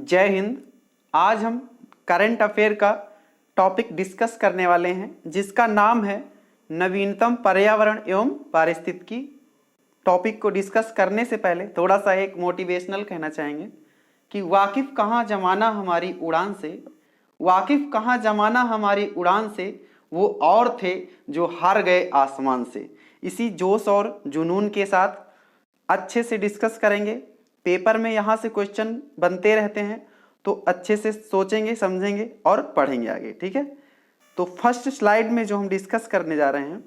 जय हिंद। आज हम करंट अफेयर का टॉपिक डिस्कस करने वाले हैं जिसका नाम है नवीनतम पर्यावरण एवं पारिस्थितिकी। टॉपिक को डिस्कस करने से पहले थोड़ा सा एक मोटिवेशनल कहना चाहेंगे कि वाकिफ कहाँ जमाना हमारी उड़ान से, वाकिफ कहाँ जमाना हमारी उड़ान से, वो और थे जो हार गए आसमान से। इसी जोश और जुनून के साथ अच्छे से डिस्कस करेंगे। पेपर में यहाँ से क्वेश्चन बनते रहते हैं तो अच्छे से सोचेंगे, समझेंगे और पढ़ेंगे आगे। ठीक है, तो फर्स्ट स्लाइड में जो हम डिस्कस करने जा रहे हैं,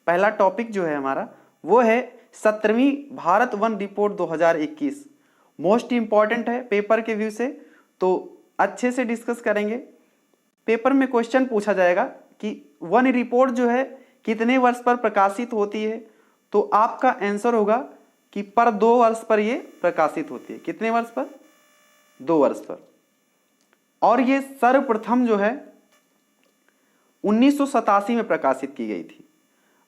पहला टॉपिक जो है हमारा वो है 17वीं भारत वन रिपोर्ट 2021। मोस्ट इंपॉर्टेंट है पेपर के व्यू से, तो अच्छे से डिस्कस करेंगे। पेपर में क्वेश्चन पूछा जाएगा कि वन रिपोर्ट जो है कितने वर्ष पर प्रकाशित होती है, तो आपका आंसर होगा कि पर 2 वर्ष पर ये प्रकाशित होती है। कितने वर्ष पर? 2 वर्ष पर। और ये सर्वप्रथम जो है 1987 में प्रकाशित की गई थी।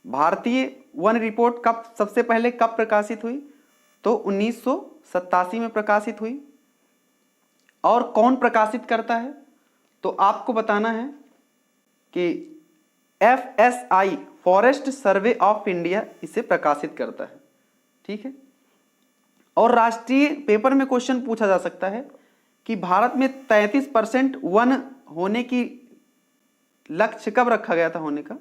भारतीय वन रिपोर्ट कब सबसे पहले कब प्रकाशित हुई? तो 1987 में प्रकाशित हुई। और कौन प्रकाशित करता है? तो आपको बताना है कि FSI forest survey of India इसे प्रकाशित करता है। ठीक है, और राष्ट्रीय पेपर में क्वेश्चन पूछा जा सकता है कि भारत में 33% वन होने की लक्ष्य कब रखा गया था होने का,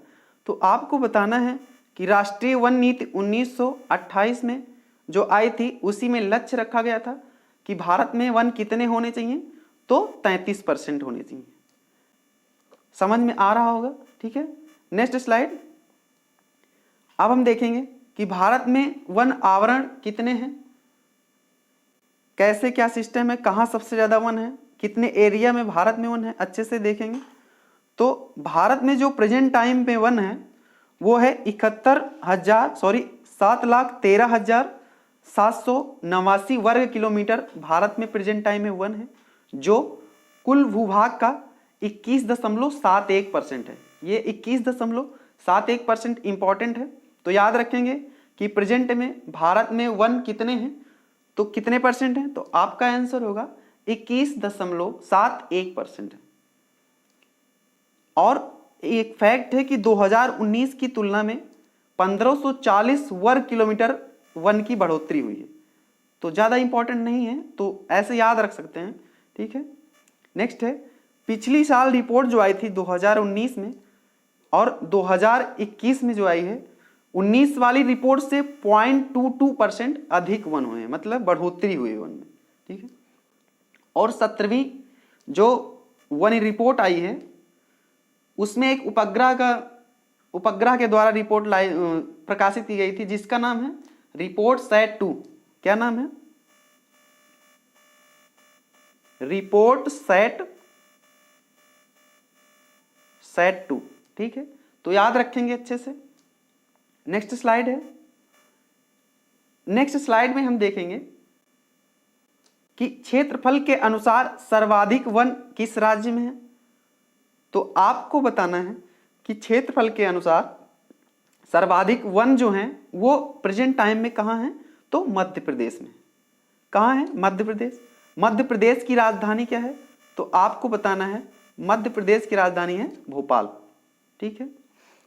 तो आपको बताना है कि राष्ट्रीय वन नीति 1928 में जो आई थी उसी में लक्ष्य रखा गया था कि भारत में वन कितने होने चाहिए, तो 33% होने चाहिए। समझ में आ रहा होगा। ठीक है, नेक्स्ट स्लाइड। अब हम देखेंगे कि भारत में वन आवरण कितने हैं, कैसे क्या सिस्टम है, कहाँ सबसे ज़्यादा वन है, कितने एरिया में भारत में वन है, अच्छे से देखेंगे। तो भारत में जो प्रेजेंट टाइम पे वन है वो है 7,13,789 वर्ग किलोमीटर भारत में प्रेजेंट टाइम में वन है, जो कुल भूभाग का 21.71% है। ये 21.71% इंपॉर्टेंट है, तो याद रखेंगे कि प्रेजेंट में भारत में वन कितने हैं, तो कितने परसेंट हैं, तो आपका आंसर होगा 21.71% है। और एक फैक्ट है कि 2019 की तुलना में 1540 वर्ग किलोमीटर वन की बढ़ोतरी हुई है, तो ज़्यादा इंपॉर्टेंट नहीं है, तो ऐसे याद रख सकते हैं। ठीक है, नेक्स्ट है पिछली साल रिपोर्ट जो आई थी 2019 में और 2021 में जो आई है, 19 वाली रिपोर्ट से 0.22% अधिक वन हुए, मतलब बढ़ोतरी हुई वन में। ठीक है, और 17वीं जो वन रिपोर्ट आई है उसमें एक उपग्रह के द्वारा रिपोर्ट प्रकाशित की गई थी जिसका नाम है रिपोर्ट सैट 2। क्या नाम है? Report set 2। ठीक है, तो याद रखेंगे अच्छे से। नेक्स्ट स्लाइड है। नेक्स्ट स्लाइड में हम देखेंगे कि क्षेत्रफल के अनुसार सर्वाधिक वन किस राज्य में है, तो आपको बताना है कि क्षेत्रफल के अनुसार सर्वाधिक वन जो हैं वो प्रेजेंट टाइम में कहाँ हैं, तो मध्य प्रदेश में। कहाँ है? मध्य प्रदेश। मध्य प्रदेश की राजधानी क्या है, तो आपको बताना है मध्य प्रदेश की राजधानी है भोपाल। ठीक है,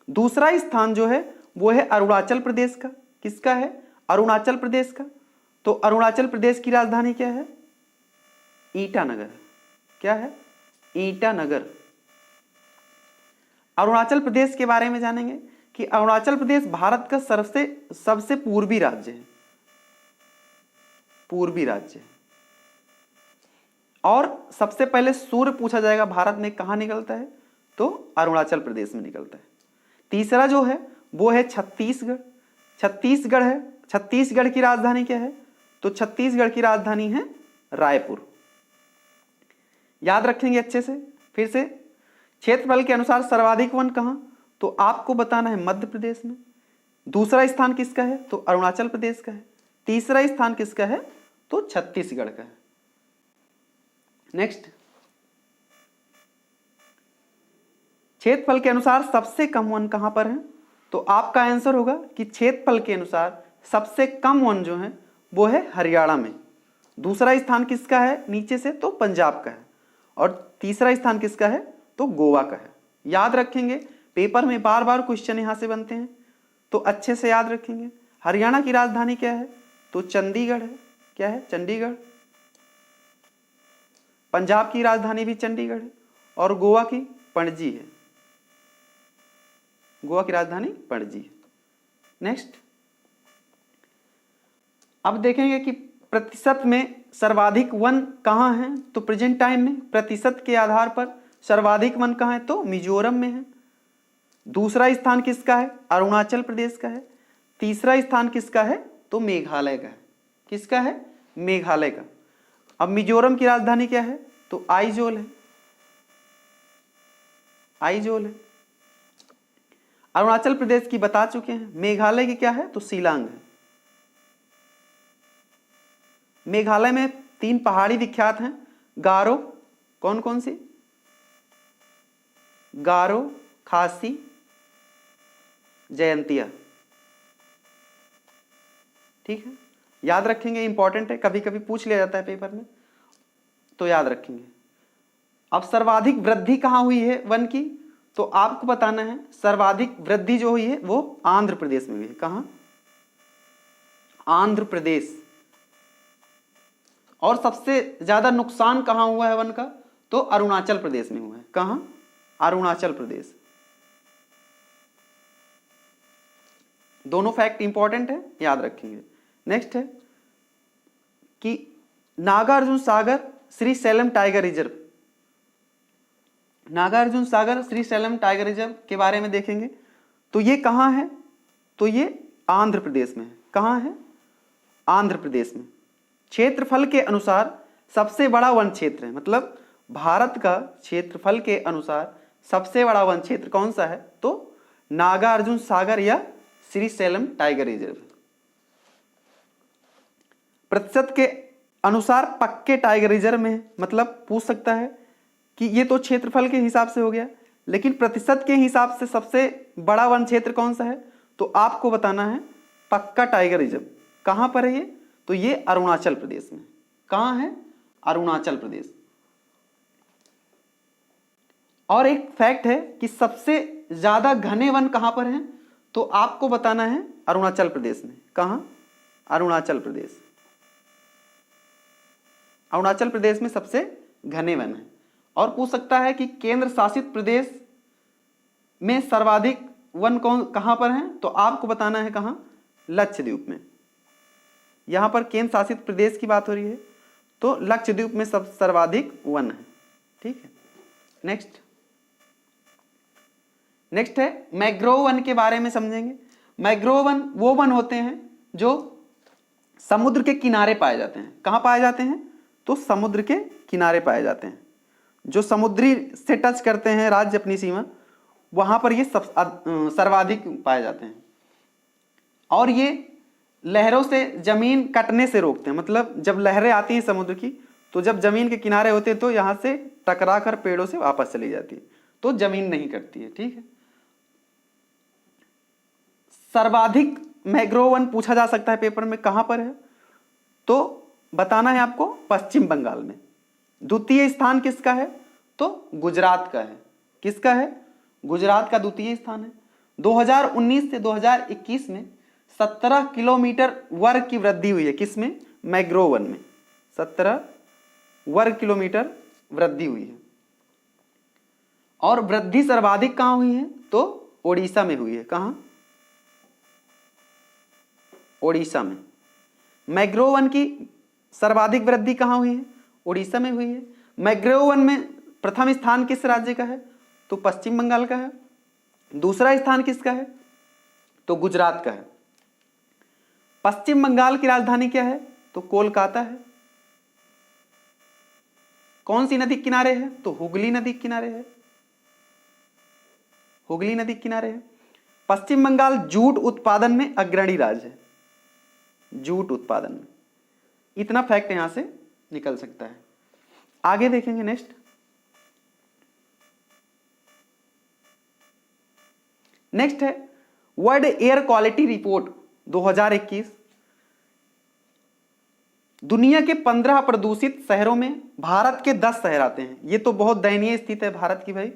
दूसरा स्थान जो है वो है अरुणाचल प्रदेश का। किसका है? अरुणाचल प्रदेश का। तो अरुणाचल प्रदेश की राजधानी क्या है? ईटानगर। क्या है? ईटानगर। अरुणाचल प्रदेश के बारे में जानेंगे कि अरुणाचल प्रदेश भारत का सबसे पूर्वी राज्य है, पूर्वी राज्य। और सबसे पहले सूर्य पूछा जाएगा भारत में कहाँ निकलता है, तो अरुणाचल प्रदेश में निकलता है। तीसरा जो है वो है छत्तीसगढ़। छत्तीसगढ़ है। छत्तीसगढ़ की राजधानी क्या है, तो छत्तीसगढ़ की राजधानी है रायपुर। याद रखेंगे अच्छे से। फिर से क्षेत्रफल के अनुसार सर्वाधिक वन कहाँ, तो आपको बताना है मध्य प्रदेश में। दूसरा स्थान किसका है, तो अरुणाचल प्रदेश का है। तीसरा स्थान किसका है, तो छत्तीसगढ़ का है। नेक्स्ट, क्षेत्रफल के अनुसार सबसे कम वन कहां पर है, तो आपका आंसर होगा कि क्षेत्रफल के अनुसार सबसे कम वन जो है वो है हरियाणा में। दूसरा स्थान किसका है नीचे से, तो पंजाब का है, और तीसरा स्थान किसका है, तो गोवा का है। याद रखेंगे, पेपर में बार बार क्वेश्चन यहां से बनते हैं, तो अच्छे से याद रखेंगे। हरियाणा की राजधानी क्या है, तो चंडीगढ़ है। क्या है, चंडीगढ़। पंजाब की राजधानी भी चंडीगढ़ है, और गोवा की पणजी है। गोवा की राजधानी पणजी है। नेक्स्ट, अब देखेंगे कि प्रतिशत में सर्वाधिक वन कहाँ हैं, तो प्रेजेंट टाइम में प्रतिशत के आधार पर सर्वाधिक वन कहाँ है, तो मिजोरम में है। दूसरा स्थान किसका है, अरुणाचल प्रदेश का है। तीसरा स्थान किसका है, तो मेघालय का है। किसका है, मेघालय का। अब मिजोरम की राजधानी क्या है, तो आइजोल है। आइजोल है। अरुणाचल प्रदेश की बता चुके हैं। मेघालय की क्या है, तो शिलांग है। मेघालय में 3 पहाड़ी विख्यात हैं, गारो, कौन कौन सी, गारो, खासी, जयंतिया। ठीक है, याद रखेंगे, इंपॉर्टेंट है, कभी कभी पूछ लिया जाता है पेपर में, तो याद रखेंगे। अब सर्वाधिक वृद्धि कहां हुई है वन की, तो आपको बताना है सर्वाधिक वृद्धि जो हुई है वो आंध्र प्रदेश में हुई है। कहां, आंध्र प्रदेश। और सबसे ज्यादा नुकसान कहां हुआ है वन का, तो अरुणाचल प्रदेश में हुआ है। कहां, अरुणाचल प्रदेश। दोनों फैक्ट इंपॉर्टेंट है, याद रखेंगे। नेक्स्ट है कि Nagarjuna Sagar Srisailam tiger reserve. Nagarjuna Sagar Srisailam tiger reserve के बारे में देखेंगे, तो ये कहां है, तो ये आंध्र प्रदेश में है। कहां है, आंध्र प्रदेश में। क्षेत्रफल के अनुसार सबसे बड़ा वन क्षेत्र है, मतलब भारत का क्षेत्रफल के अनुसार सबसे बड़ा वन क्षेत्र कौन सा है, तो नागार्जुन सागर या श्रीशैलम टाइगर रिजर्व। प्रतिशत के अनुसार पक्के टाइगर रिजर्व में है, मतलब पूछ सकता है कि ये तो क्षेत्रफल के हिसाब से हो गया, लेकिन प्रतिशत के हिसाब से सबसे बड़ा वन क्षेत्र कौन सा है, तो आपको बताना है पक्का टाइगर रिजर्व। कहां पर है ये, तो ये अरुणाचल प्रदेश में। कहां है, अरुणाचल प्रदेश। और एक फैक्ट है कि सबसे ज्यादा घने वन कहां पर हैं, तो आपको बताना है अरुणाचल प्रदेश में। कहां, अरुणाचल प्रदेश। अरुणाचल प्रदेश में सबसे घने वन है। और पूछ सकता है कि केंद्र शासित प्रदेश में सर्वाधिक वन कौन कहां पर हैं, तो आपको बताना है कहां, लक्षद्वीप में। यहां पर केंद्र शासित प्रदेश की बात हो रही है, तो लक्षद्वीप में सब सर्वाधिक वन है। ठीक है, नेक्स्ट। नेक्स्ट है मैंग्रोव वन के बारे में समझेंगे। मैंग्रोव वन वो वन होते हैं जो समुद्र के किनारे पाए जाते हैं। कहां पाए जाते हैं, तो समुद्र के किनारे पाए जाते हैं। जो समुद्री से टच करते हैं राज्य अपनी सीमा, वहां पर ये सर्वाधिक पाए जाते हैं। और ये लहरों से जमीन कटने से रोकते हैं, मतलब जब लहरें आती हैं समुद्र की, तो जब जमीन के किनारे होते हैं तो यहां से टकरा कर पेड़ों से वापस चली जाती है, तो जमीन नहीं कटती है। ठीक है, सर्वाधिक मैंग्रोव वन पूछा जा सकता है पेपर में, कहां पर है, तो बताना है आपको पश्चिम बंगाल में। द्वितीय स्थान किसका है, तो गुजरात का है। किसका है, गुजरात का द्वितीय स्थान है। 2019 से 2021 में 17 किलोमीटर वर्ग की वृद्धि हुई है। किसमें, मैंग्रोव वन में 17 वर्ग किलोमीटर वृद्धि हुई है। और वृद्धि सर्वाधिक कहां हुई है, तो ओडिशा में हुई है। कहां, ओडिशा में। मैंग्रोव वन की सर्वाधिक वृद्धि कहां हुई है, ओडिशा में हुई है। मैंग्रोव वन में प्रथम स्थान किस राज्य का है, तो पश्चिम बंगाल का है। दूसरा स्थान किसका है, तो गुजरात का है। पश्चिम बंगाल की राजधानी क्या है, तो कोलकाता है। कौन सी नदी किनारे है, तो हुगली नदी किनारे है। हुगली नदी किनारे है। पश्चिम बंगाल जूट उत्पादन में अग्रणी राज्य है, जूट उत्पादन में। इतना फैक्ट यहां से निकल सकता है। आगे देखेंगे। नेक्स्ट, नेक्स्ट है वर्ल्ड एयर क्वालिटी रिपोर्ट 2021। दुनिया के 15 प्रदूषित शहरों में भारत के 10 शहर आते हैं। ये तो बहुत दयनीय स्थिति है भारत की भाई,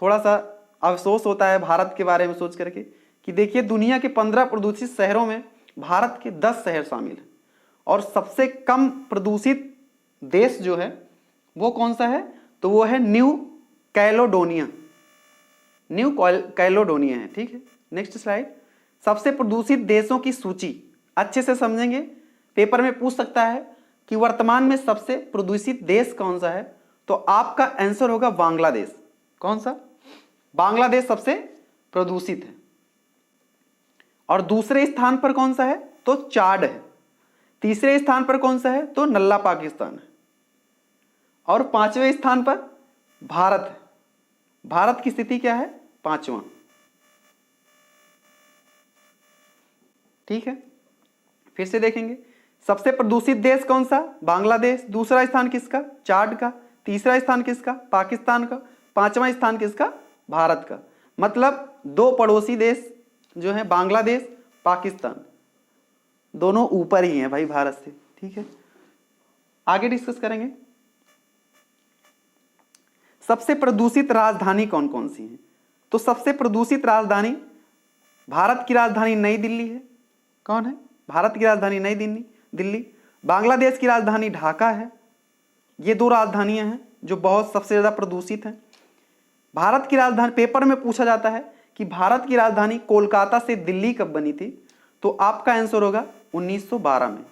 थोड़ा सा अफसोस होता है भारत के बारे में सोच करके कि देखिए दुनिया के 15 प्रदूषित शहरों में भारत के 10 शहर शामिल हैं। और सबसे कम प्रदूषित देश जो है वो कौन सा है, तो वो है न्यू कैलोडोनिया। न्यू कैलोडोनिया है, ठीक है। नेक्स्ट स्लाइड, सबसे प्रदूषित देशों की सूची अच्छे से समझेंगे, पेपर में पूछ सकता है कि वर्तमान में सबसे प्रदूषित देश कौन सा है, तो आपका आंसर होगा बांग्लादेश। कौन सा, बांग्लादेश सबसे प्रदूषित है। और दूसरे स्थान पर कौन सा है, तो चाड है। तीसरे स्थान पर कौन सा है, तो नल्ला पाकिस्तान है। और 5वें स्थान पर भारत है। भारत की स्थिति क्या है, 5वां, ठीक है। फिर से देखेंगे, सबसे प्रदूषित देश कौन सा, बांग्लादेश। दूसरा स्थान किसका, चाड का। तीसरा स्थान किसका, पाकिस्तान का। 5वां स्थान किसका, भारत का। मतलब 2 पड़ोसी देश जो है बांग्लादेश, पाकिस्तान, दोनों ऊपर ही हैं भाई भारत से, ठीक है। आगे डिस्कस करेंगे, सबसे प्रदूषित राजधानी कौन कौन सी है, तो सबसे प्रदूषित राजधानी भारत की राजधानी नई दिल्ली है। कौन है, भारत की राजधानी नई दिल्ली। बांग्लादेश की राजधानी ढाका है। ये 2 राजधानियां हैं जो बहुत सबसे ज्यादा प्रदूषित हैं। भारत की राजधानी, पेपर में पूछा जाता है कि भारत की राजधानी कोलकाता से दिल्ली कब बनी थी, तो आपका आंसर होगा 1912 में।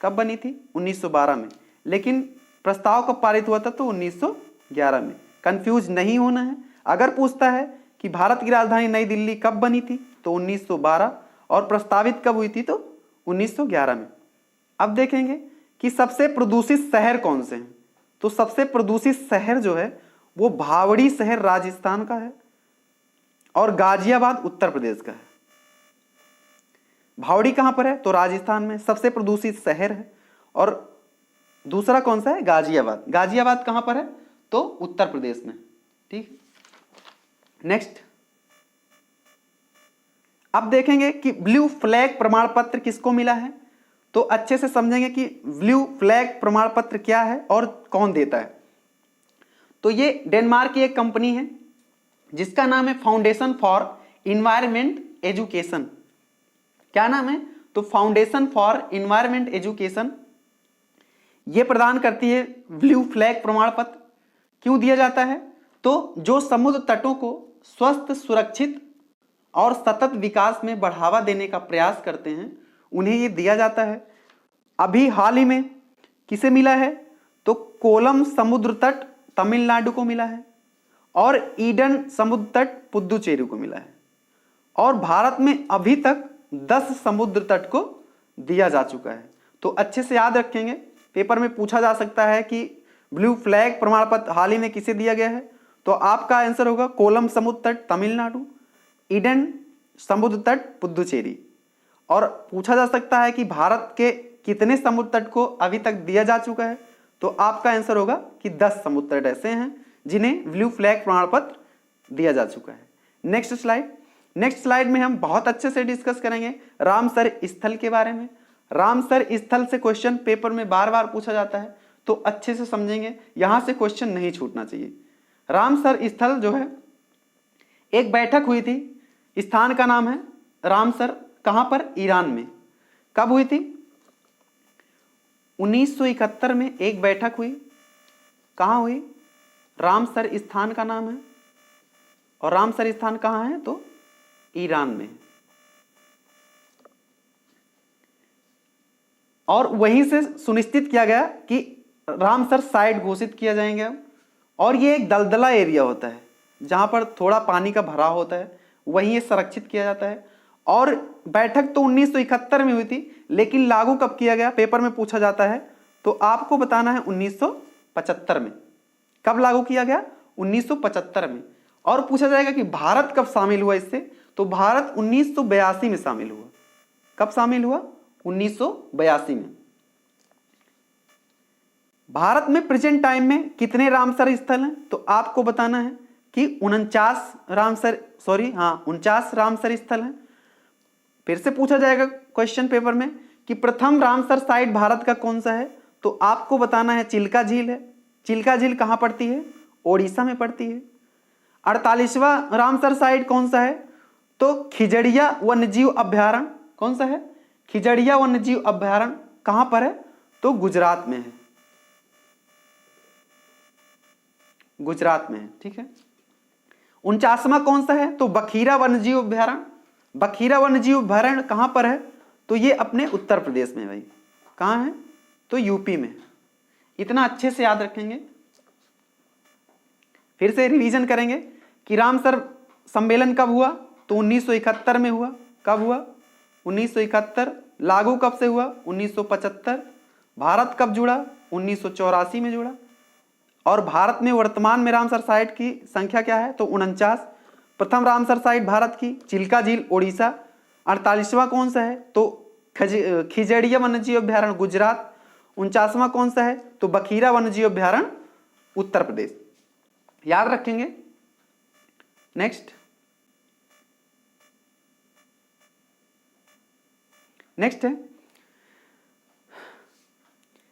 कब बनी थी, 1912 में। लेकिन प्रस्ताव कब पारित हुआ था, तो 1911 में। कंफ्यूज नहीं होना है। अगर पूछता है कि भारत की राजधानी नई दिल्ली कब बनी थी, तो 1912, और प्रस्तावित कब हुई थी, तो 1911 में। अब देखेंगे कि सबसे प्रदूषित शहर कौन से हैं, तो सबसे प्रदूषित शहर जो है वो भावड़ी शहर राजस्थान का है और गाजियाबाद उत्तर प्रदेश का है। भावड़ी कहां पर है, तो राजस्थान में सबसे प्रदूषित शहर है। और दूसरा कौन सा है, गाजियाबाद। गाजियाबाद कहां पर है, तो उत्तर प्रदेश में, ठीक। नेक्स्ट, अब देखेंगे कि ब्लू फ्लैग प्रमाण पत्र किसको मिला है, तो अच्छे से समझेंगे कि ब्लू फ्लैग प्रमाण पत्र क्या है और कौन देता है। तो ये डेनमार्क की एक कंपनी है जिसका नाम है फाउंडेशन फॉर इन्वायरमेंट एजुकेशन। क्या नाम है, तो फाउंडेशन फॉर इन्वायरमेंट एजुकेशन। ये प्रदान करती है ब्लू फ्लैग प्रमाण पत्र। क्यों दिया जाता है, तो जो समुद्र तटों को स्वस्थ, सुरक्षित और सतत विकास में बढ़ावा देने का प्रयास करते हैं, उन्हें ये दिया जाता है। अभी हाल ही में किसे मिला है, तो कोलम समुद्र तट तमिलनाडु को मिला है और ईडन समुद्र तट पुदुचेरी को मिला है। और भारत में अभी तक 10 समुद्र तट को दिया जा चुका है। तो अच्छे से याद रखेंगे, पेपर में पूछा जा सकता है कि ब्लू फ्लैग प्रमाण पत्र हाल ही में किसे दिया गया है, तो आपका आंसर होगा कोलम समुद्र तट तमिलनाडु, ईडन समुद्र तट पुदुचेरी। और पूछा जा सकता है कि भारत के कितने समुद्र तट को अभी तक दिया जा चुका है, तो आपका आंसर होगा कि 10 समुद्र तट ऐसे हैं जिन्हें ब्लू फ्लैग प्रमाण पत्र दिया जा चुका है। नेक्स्ट स्लाइड में हम बहुत अच्छे से डिस्कस करेंगे रामसर स्थल के बारे में। रामसर स्थल से क्वेश्चन पेपर में बार बार पूछा जाता है, तो अच्छे से समझेंगे, यहां से क्वेश्चन नहीं छूटना चाहिए। रामसर स्थल जो है, एक बैठक हुई थी, स्थान का नाम है रामसर। कहां पर, ईरान में। कब हुई थी, 1971 में एक बैठक हुई। कहां हुई, रामसर स्थान का नाम है। और रामसर स्थान कहां है, तो ईरान में। और वहीं से सुनिश्चित किया गया कि रामसर साइट घोषित किया जाएंगे। और ये एक दलदला एरिया होता है जहां पर थोड़ा पानी का भराव होता है, वहीं ये संरक्षित किया जाता है। और बैठक तो 1971 में हुई थी, लेकिन लागू कब किया गया, पेपर में पूछा जाता है, तो आपको बताना है 1975 में। कब लागू किया गया, 1975 में। और पूछा जाएगा कि भारत कब शामिल हुआ इससे, तो भारत 1982 में शामिल हुआ। कब शामिल हुआ, 1982 में। भारत में प्रेजेंट टाइम में कितने रामसर स्थल हैं, तो आपको बताना है कि 49 रामसर स्थल हैं। फिर से पूछा जाएगा क्वेश्चन पेपर में कि प्रथम रामसर साइट भारत का कौन सा है, तो आपको बताना है चिल्का झील है। चिल्का झील कहाँ पड़ती है? ओडिशा में पड़ती है। 48वां रामसर साइट कौन सा है? तो खिजड़िया वन्यजीव अभ्यारण्य। कौन सा है? खिजड़िया वन्यजीव अभ्यारण्य कहाँ पर है? तो गुजरात में है, गुजरात में है। ठीक है। 49वां कौन सा है? तो बखीरा वन्यजीव अभ्यारण्य। बखीरा वन्यजीव अभ्यारण्य कहाँ पर है? तो ये अपने उत्तर प्रदेश में भाई। कहाँ है? तो यूपी में। इतना अच्छे से याद रखेंगे। फिर से रिवीजन करेंगे कि रामसर सम्मेलन कब हुआ? तो 1971 में हुआ। कब हुआ? 1971। लागू कब से हुआ? 1975। भारत कब जुड़ा? 1984 में जुड़ा। और भारत में वर्तमान में रामसर साइट की संख्या क्या है? तो 49। प्रथम रामसर साइट भारत की चिल्का झील ओडिशा। 48वां कौन सा है? तो खिजड़िया वन्यजीव अभ्यारण्य गुजरात। 49वां कौन सा है? तो बखीरा वन्यजीव अभ्यारण्य उत्तर प्रदेश। याद रखेंगे। नेक्स्ट है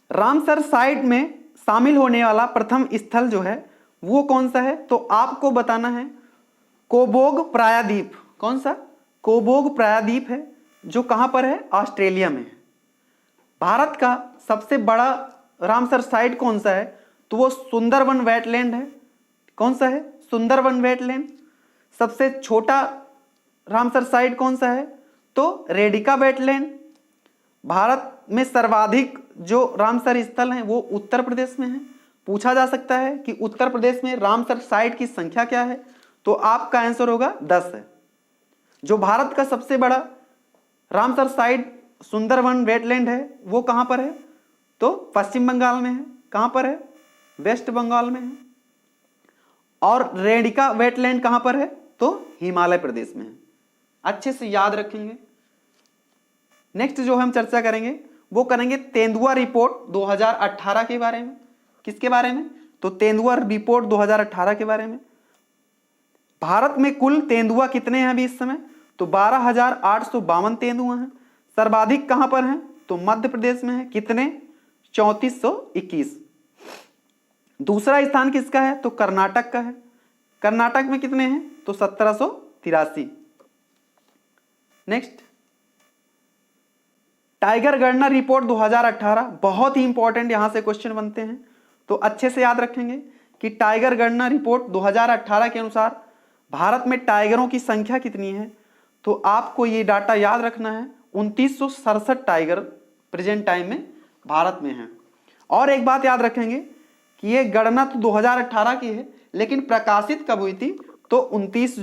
रामसर साइट में शामिल होने वाला प्रथम स्थल जो है वो कौन सा है? तो आपको बताना है कोबोग प्रायद्वीप। कौन सा? कोबोग प्रायद्वीप है, जो कहां पर है? ऑस्ट्रेलिया में है। भारत का सबसे बड़ा रामसर साइट कौन सा है? तो वो सुंदरवन वेटलैंड है। कौन सा है? सुंदरवन वेटलैंड। सबसे छोटा रामसर साइट कौन सा है? तो रेडिका वेटलैंड। भारत में सर्वाधिक जो रामसर स्थल हैं वो उत्तर प्रदेश में है। पूछा जा सकता है कि उत्तर प्रदेश में रामसर साइट की संख्या क्या है? तो आपका आंसर होगा 10 है। जो भारत का सबसे बड़ा रामसर साइट सुंदरवन वेटलैंड है वो कहां पर है? तो पश्चिम बंगाल में है। कहां पर है? वेस्ट बंगाल में है। और रेडिका वेटलैंड कहां पर है? तो हिमालय प्रदेश में है। अच्छे से याद रखेंगे। नेक्स्ट जो हम चर्चा करेंगे वो करेंगे तेंदुआ रिपोर्ट 2018 के बारे में। किसके बारे में? तो तेंदुआ रिपोर्ट 2018 के बारे में। भारत में कुल तेंदुआ कितने हैं अभी इस समय? तो 12,852 तेंदुआ हैं। सर्वाधिक कहां पर हैं? तो मध्य प्रदेश में है। कितने? 3421। दूसरा स्थान किसका है? तो कर्नाटक का है। कर्नाटक में कितने हैं? तो 1783। नेक्स्ट टाइगर गणना रिपोर्ट 2018, बहुत ही इंपॉर्टेंट, यहां से क्वेश्चन बनते हैं तो अच्छे से याद रखेंगे कि टाइगर गणना रिपोर्ट 2018 के अनुसार भारत में टाइगरों की संख्या कितनी है? तो आपको ये डाटा याद रखना है। 2967 टाइगर प्रेजेंट टाइम में भारत में हैं। और एक बात याद रखेंगे कि ये गणना तो 2018 की है, लेकिन प्रकाशित कब हुई थी? तो 29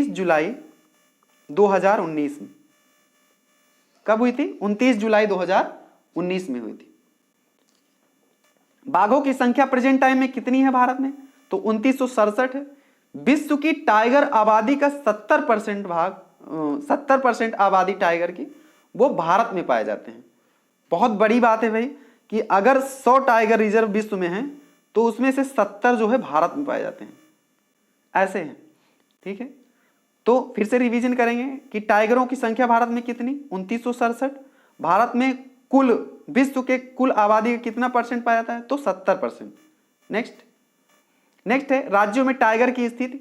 जुलाई 2019 में। कब हुई थी? 29 जुलाई 2019 में हुई थी। बाघों की संख्या प्रेजेंट टाइम में कितनी है भारत में? तो 2967 है। विश्व की टाइगर आबादी का 70% आबादी टाइगर की वो भारत में पाए जाते हैं। बहुत बड़ी बात है भाई कि अगर 100 टाइगर रिजर्व विश्व में हैं तो उसमें से 70 जो है भारत में पाए जाते हैं। ऐसे हैं। ठीक है। तो फिर से रिवीजन करेंगे कि टाइगरों की संख्या भारत में कितनी? 2967। भारत में कुल विश्व के कुल आबादी का कितना परसेंट पाया जाता है? तो 70%। नेक्स्ट है राज्यों में टाइगर की स्थिति।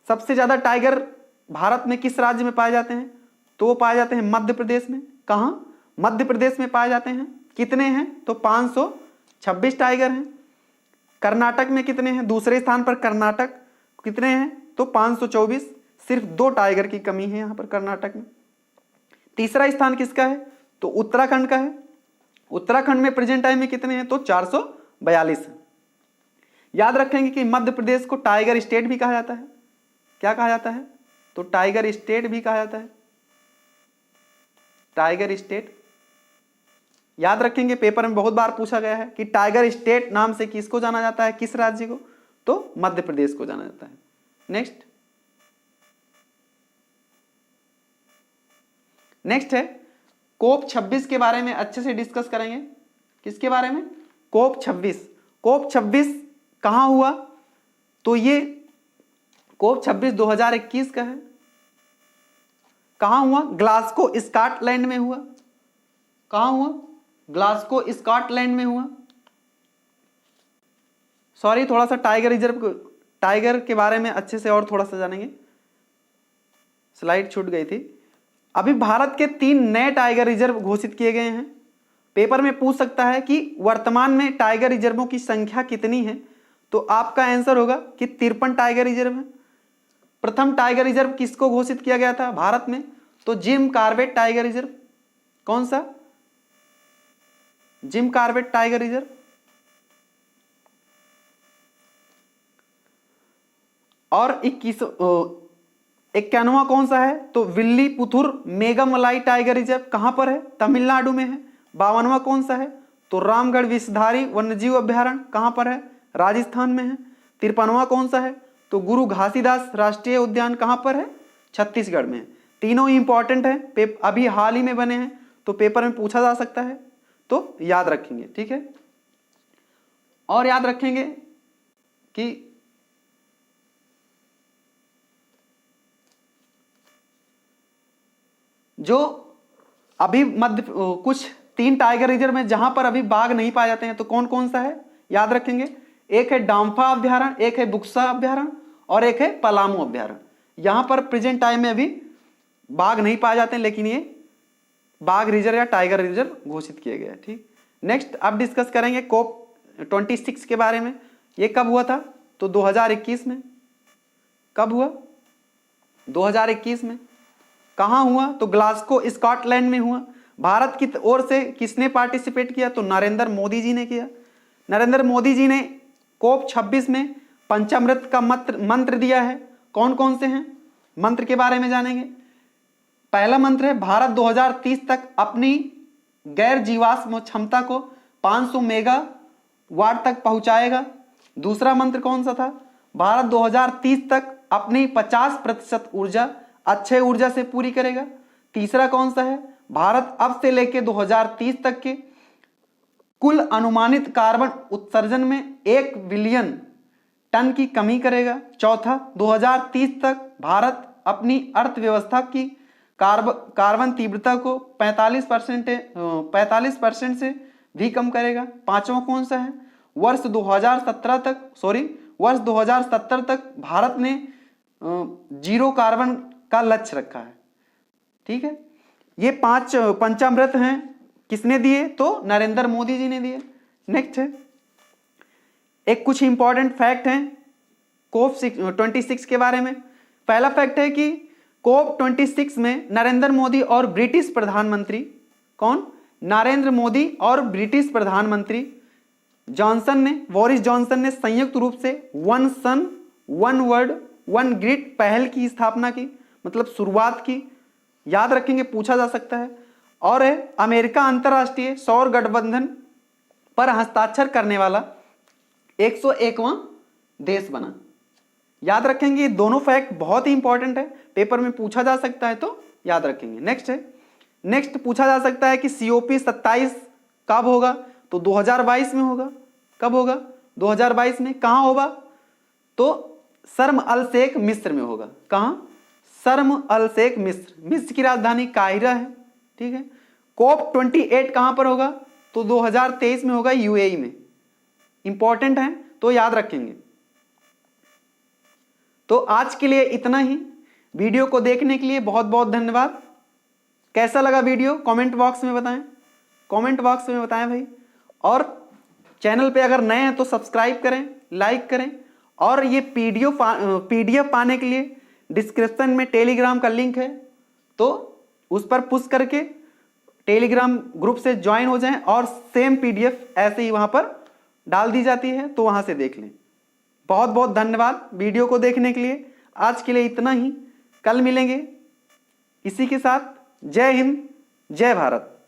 सबसे ज्यादा टाइगर भारत में किस राज्य में पाए जाते हैं? तो वो पाए जाते हैं मध्य प्रदेश में। कहां? मध्य प्रदेश में पाए जाते हैं। कितने हैं? तो 526 टाइगर हैं। कर्नाटक में कितने हैं? दूसरे स्थान पर कर्नाटक। कितने हैं? तो 524। सिर्फ 2 टाइगर की कमी है यहां पर कर्नाटक में। तीसरा स्थान किसका है? तो उत्तराखंड का है। उत्तराखंड में प्रेजेंट टाइम में कितने हैं? तो 442 है। याद रखेंगे कि मध्य प्रदेश को टाइगर स्टेट भी कहा जाता है। क्या कहा जाता है? तो टाइगर स्टेट भी कहा जाता है। टाइगर स्टेट याद रखेंगे, पेपर में बहुत बार पूछा गया है कि टाइगर स्टेट नाम से किसको जाना जाता है? किस राज्य को? तो मध्य प्रदेश को जाना जाता है। नेक्स्ट है कोप 26 के बारे में अच्छे से डिस्कस करेंगे। किसके बारे में? कोप 26। कोप 26 कहां हुआ? तो ये कोप 26 2021 का है। कहाँ हुआ? ग्लासगो स्कॉटलैंड में हुआ। कहाँ हुआ? ग्लासगो स्कॉटलैंड में हुआ। सॉरी, थोड़ा सा टाइगर के बारे में अच्छे से और थोड़ा सा जानेंगे, स्लाइड छूट गई थी। अभी भारत के 3 नए टाइगर रिजर्व घोषित किए गए हैं। पेपर में पूछ सकता है कि वर्तमान में टाइगर रिजर्वों की संख्या कितनी है, तो आपका आंसर होगा कि 53 टाइगर रिजर्व है। प्रथम टाइगर रिजर्व किसको घोषित किया गया था भारत में? तो जिम कॉर्बेट टाइगर रिजर्व। कौन सा? Jim Corbett tiger reserve. और 91वां कौन सा है? तो विल्लीपुथुर मेघमलाई टाइगर रिजर्व। कहां पर है? तमिलनाडु में है। 52वां कौन सा है? तो रामगढ़ विषधारी वन्यजीव अभ्यारण्य। कहां पर है? राजस्थान में है। 53वां कौन सा है? तो गुरु घासीदास राष्ट्रीय उद्यान। कहां पर है? छत्तीसगढ़ में है। तीनों इंपॉर्टेंट है, अभी हाल ही में बने हैं, तो पेपर में पूछा जा सकता है, तो याद रखेंगे। ठीक है, और याद रखेंगे कि जो अभी कुछ 3 टाइगर रिजर्व में जहां पर अभी बाघ नहीं पाए जाते हैं, तो कौन कौन सा है? याद रखेंगे। एक है डाम्फा अभ्यारण्य, एक है बुक्सा अभ्यारण्य और एक है पलामू अभ्यारण्य। यहां पर प्रेजेंट टाइम में अभी बाघ नहीं पाए जाते हैं, लेकिन ये बाघ रिजर्व या टाइगर रिजर्व घोषित किए गए। ठीक, नेक्स्ट अब डिस्कस करेंगे COP26 के बारे में। ये कब हुआ था? तो 2021 में। कब हुआ? 2021 में। कहां हुआ? तो ग्लासगो स्कॉटलैंड में हुआ। भारत की ओर से किसने पार्टिसिपेट किया? तो नरेंद्र मोदी जी ने किया। नरेंद्र मोदी जी ने COP26 में पंचामृत का मंत्र दिया है। कौन कौन से हैं? मंत्र के बारे में जानेंगे। पहला मंत्र है भारत 2030 तक अपनी गैर जीवाश्म क्षमता को 500 मेगावाट तक पहुंचाएगा। दूसरा मंत्र कौन सा था? भारत 2030 तक अपनी 50% ऊर्जा अक्षय ऊर्जा से पूरी करेगा। तीसरा कौन सा है? भारत अब से लेकर 2030 तक के कुल अनुमानित कार्बन उत्सर्जन में 1 बिलियन टन की कमी करेगा। चौथा, 2030 तक भारत अपनी अर्थव्यवस्था की कार्बन तीव्रता को 45% से भी कम करेगा। पांचवा कौन सा है? वर्ष 2070 तक भारत ने 0 कार्बन का लक्ष्य रखा है। ठीक है, ये 5 पंचामृत हैं। किसने दिए? तो नरेंद्र मोदी जी ने दिए। नेक्स्ट है एक कुछ इंपॉर्टेंट फैक्ट हैं COP26 के बारे में। पहला फैक्ट है कि COP26 में नरेंद्र मोदी और ब्रिटिश प्रधानमंत्री, कौन? नरेंद्र मोदी और ब्रिटिश प्रधानमंत्री बोरिस जॉनसन ने संयुक्त रूप से one sun one world one grid पहल की स्थापना की, मतलब शुरुआत की। याद रखेंगे, पूछा जा सकता है। और है अमेरिका अंतरराष्ट्रीय सौर गठबंधन पर हस्ताक्षर करने वाला 101वां देश बना। याद रखेंगे, दोनों फैक्ट बहुत ही इंपॉर्टेंट है, पेपर में पूछा जा सकता है, तो याद रखेंगे। नेक्स्ट पूछा जा सकता है कि COP27 कब होगा? तो 2022 में होगा। कब होगा? 2022 में। कहां होगा? तो शर्म अल शेख मिस्र में होगा। कहां? शर्म अल शेख मिस्र की राजधानी काहिरा है। ठीक है। COP28 कहां पर होगा? तो 2023 में होगा, UAE में। इंपॉर्टेंट है, तो याद रखेंगे। तो आज के लिए इतना ही। वीडियो को देखने के लिए बहुत बहुत धन्यवाद। कैसा लगा वीडियो कमेंट बॉक्स में बताएं, भाई। और चैनल पे अगर नए हैं तो सब्सक्राइब करें, लाइक करें। और ये PDF पाने के लिए डिस्क्रिप्शन में टेलीग्राम का लिंक है, तो उस पर पुश करके टेलीग्राम ग्रुप से ज्वाइन हो जाएं और सेम PDF ऐसे ही वहां पर डाल दी जाती है, तो वहां से देख लें। बहुत बहुत धन्यवाद वीडियो को देखने के लिए। आज के लिए इतना ही, कल मिलेंगे इसी के साथ। जय हिंद, जय भारत।